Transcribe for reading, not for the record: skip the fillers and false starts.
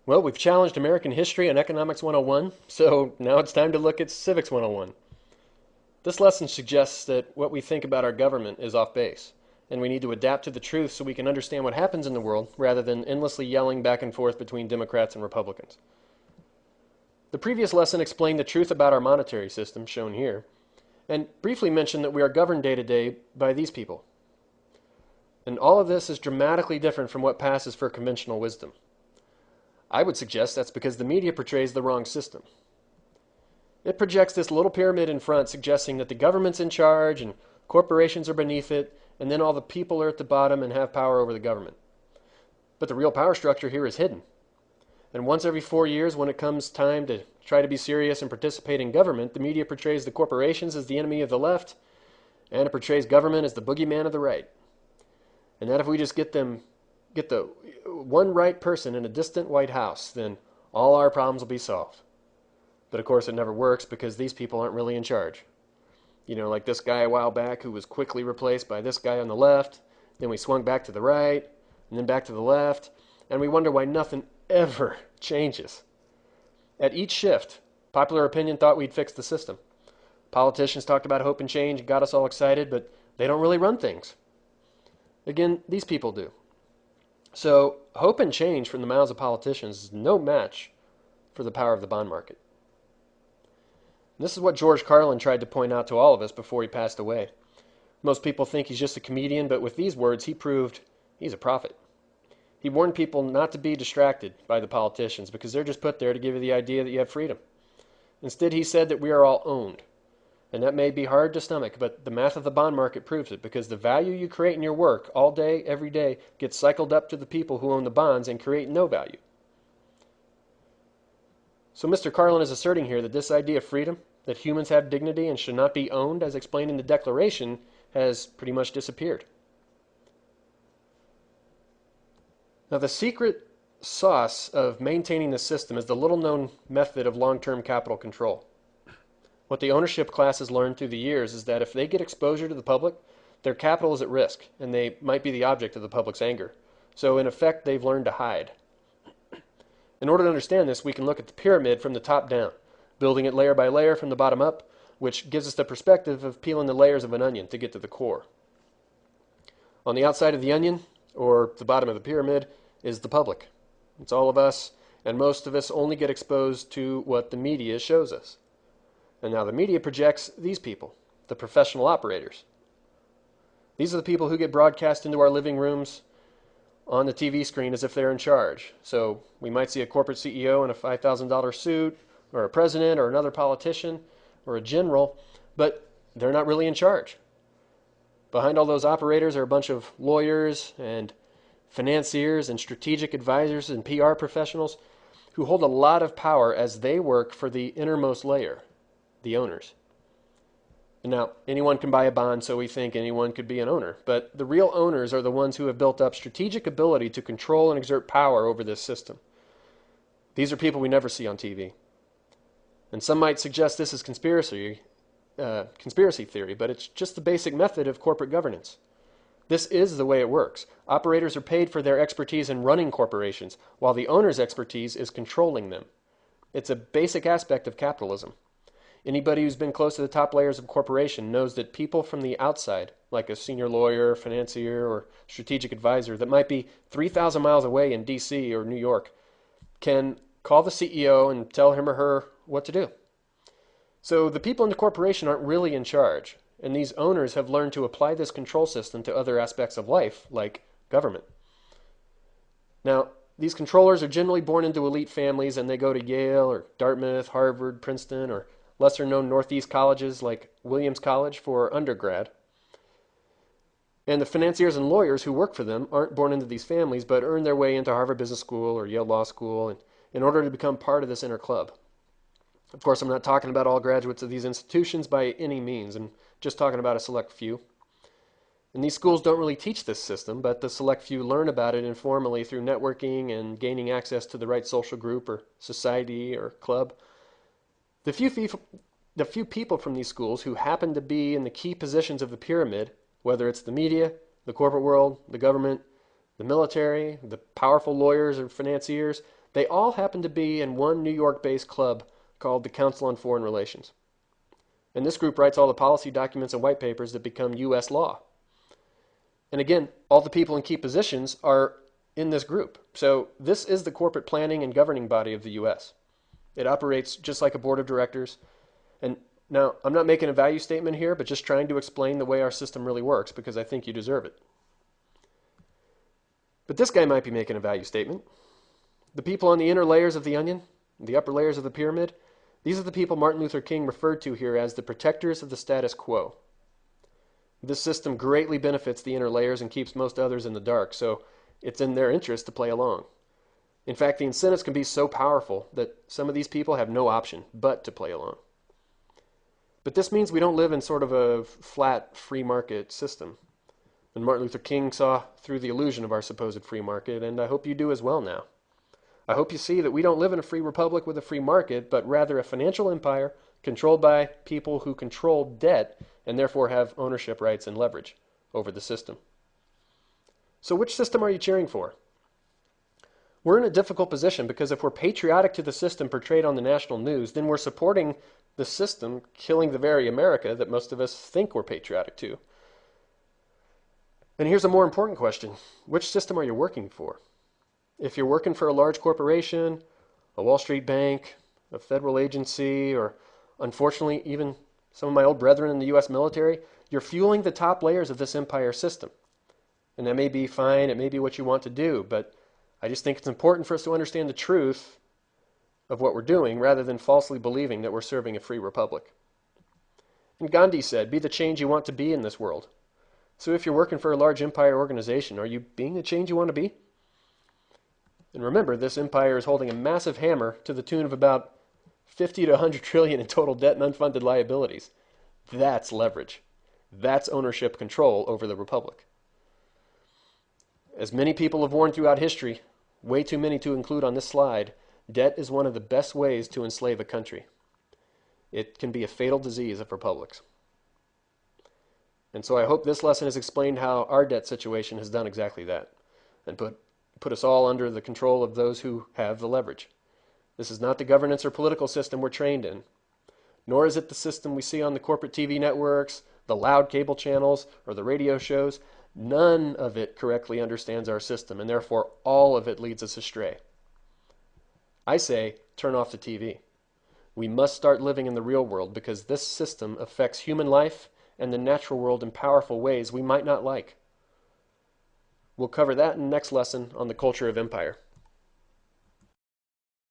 Well, we've challenged American history and economics 101, so now it's time to look at civics 101. This lesson suggests that what we think about our government is off base, and we need to adapt to the truth so we can understand what happens in the world rather than endlessly yelling back and forth between Democrats and Republicans. The previous lesson explained the truth about our monetary system, shown here, and briefly mentioned that we are governed day to day by these people. And all of this is dramatically different from what passes for conventional wisdom. I would suggest that's because the media portrays the wrong system. It projects this little pyramid in front, suggesting that the government's in charge and corporations are beneath it, and then all the people are at the bottom and have power over the government. But the real power structure here is hidden. And once every 4 years, when it comes time to try to be serious and participate in government, the media portrays the corporations as the enemy of the left, and it portrays government as the boogeyman of the right. And that if we just get the one right person in a distant White House, then all our problems will be solved. But of course it never works because these people aren't really in charge. You know, like this guy a while back who was quickly replaced by this guy on the left, then we swung back to the right, and then back to the left, and we wonder why nothing ever changes. At each shift, popular opinion thought we'd fix the system. Politicians talked about hope and change and got us all excited, but they don't really run things. Again, these people do. So, hope and change from the mouths of politicians is no match for the power of the bond market. And this is what George Carlin tried to point out to all of us before he passed away. Most people think he's just a comedian, but with these words, he proved he's a prophet. He warned people not to be distracted by the politicians because they're just put there to give you the idea that you have freedom. Instead, he said that we are all owned. And that may be hard to stomach, but the math of the bond market proves it because the value you create in your work all day, every day, gets cycled up to the people who own the bonds and create no value. So Mr. Carlin is asserting here that this idea of freedom, that humans have dignity and should not be owned as explained in the Declaration, has pretty much disappeared. Now the secret sauce of maintaining the system is the little-known method of long-term capital control. What the ownership class has learned through the years is that if they get exposure to the public, their capital is at risk, and they might be the object of the public's anger. So in effect, they've learned to hide. In order to understand this, we can look at the pyramid from the top down, building it layer by layer from the bottom up, which gives us the perspective of peeling the layers of an onion to get to the core. On the outside of the onion, or the bottom of the pyramid, is the public. It's all of us, and most of us only get exposed to what the media shows us. And now the media projects these people, the professional operators. These are the people who get broadcast into our living rooms on the TV screen as if they're in charge. So we might see a corporate CEO in a $5,000 suit, or a president, or another politician, or a general, but they're not really in charge. Behind all those operators are a bunch of lawyers and financiers and strategic advisors and PR professionals who hold a lot of power as they work for the innermost layer, the owners. And now, anyone can buy a bond, so we think anyone could be an owner. But the real owners are the ones who have built up strategic ability to control and exert power over this system. These are people we never see on TV. And some might suggest this is conspiracy theory, but it's just the basic method of corporate governance. This is the way it works. Operators are paid for their expertise in running corporations, while the owner's expertise is controlling them. It's a basic aspect of capitalism. Anybody who's been close to the top layers of corporation knows that people from the outside, like a senior lawyer, financier, or strategic advisor that might be 3,000 miles away in DC or New York, can call the CEO and tell him or her what to do. So the people in the corporation aren't really in charge, and these owners have learned to apply this control system to other aspects of life, like government. Now, these controllers are generally born into elite families, and they go to Yale or Dartmouth, Harvard, Princeton, or lesser-known Northeast colleges like Williams College for undergrad. And the financiers and lawyers who work for them aren't born into these families, but earn their way into Harvard Business School or Yale Law School in order to become part of this inner club. Of course, I'm not talking about all graduates of these institutions by any means. I'm just talking about a select few. And these schools don't really teach this system, but the select few learn about it informally through networking and gaining access to the right social group or society or club. The few people from these schools who happen to be in the key positions of the pyramid, whether it's the media, the corporate world, the government, the military, the powerful lawyers or financiers, They all happen to be in one New York-based club called the Council on Foreign Relations. And this group writes all the policy documents and white papers that become U.S. law. And again, all the people in key positions are in this group. So this is the corporate planning and governing body of the U.S. It operates just like a board of directors. And now, I'm not making a value statement here, but just trying to explain the way our system really works because I think you deserve it. But this guy might be making a value statement. The people on the inner layers of the onion, the upper layers of the pyramid, these are the people Martin Luther King referred to here as the protectors of the status quo. This system greatly benefits the inner layers and keeps most others in the dark, so it's in their interest to play along. In fact, the incentives can be so powerful that some of these people have no option but to play along. But this means we don't live in sort of a flat free market system. And Martin Luther King saw through the illusion of our supposed free market, and I hope you do as well now. I hope you see that we don't live in a free republic with a free market, but rather a financial empire controlled by people who control debt and therefore have ownership rights and leverage over the system. So which system are you cheering for? We're in a difficult position because if we're patriotic to the system portrayed on the national news, then we're supporting the system killing the very America that most of us think we're patriotic to. And here's a more important question. Which system are you working for? If you're working for a large corporation, a Wall Street bank, a federal agency, or unfortunately even some of my old brethren in the U.S. military, you're fueling the top layers of this empire system. And that may be fine, it may be what you want to do, but I just think it's important for us to understand the truth of what we're doing rather than falsely believing that we're serving a free republic. And Gandhi said, be the change you want to be in this world. So if you're working for a large empire organization, are you being the change you want to be? And remember, this empire is holding a massive hammer to the tune of about 50 to 100 trillion in total debt and unfunded liabilities. That's leverage. That's ownership control over the republic. As many people have warned throughout history, way too many to include on this slide, debt is one of the best ways to enslave a country. It can be a fatal disease of republics. And so I hope this lesson has explained how our debt situation has done exactly that, and put us all under the control of those who have the leverage. This is not the governance or political system we're trained in, nor is it the system we see on the corporate TV networks, the loud cable channels, or the radio shows. None of it correctly understands our system, and therefore all of it leads us astray. I say, turn off the TV. We must start living in the real world because this system affects human life and the natural world in powerful ways we might not like. We'll cover that in the next lesson on the culture of empire.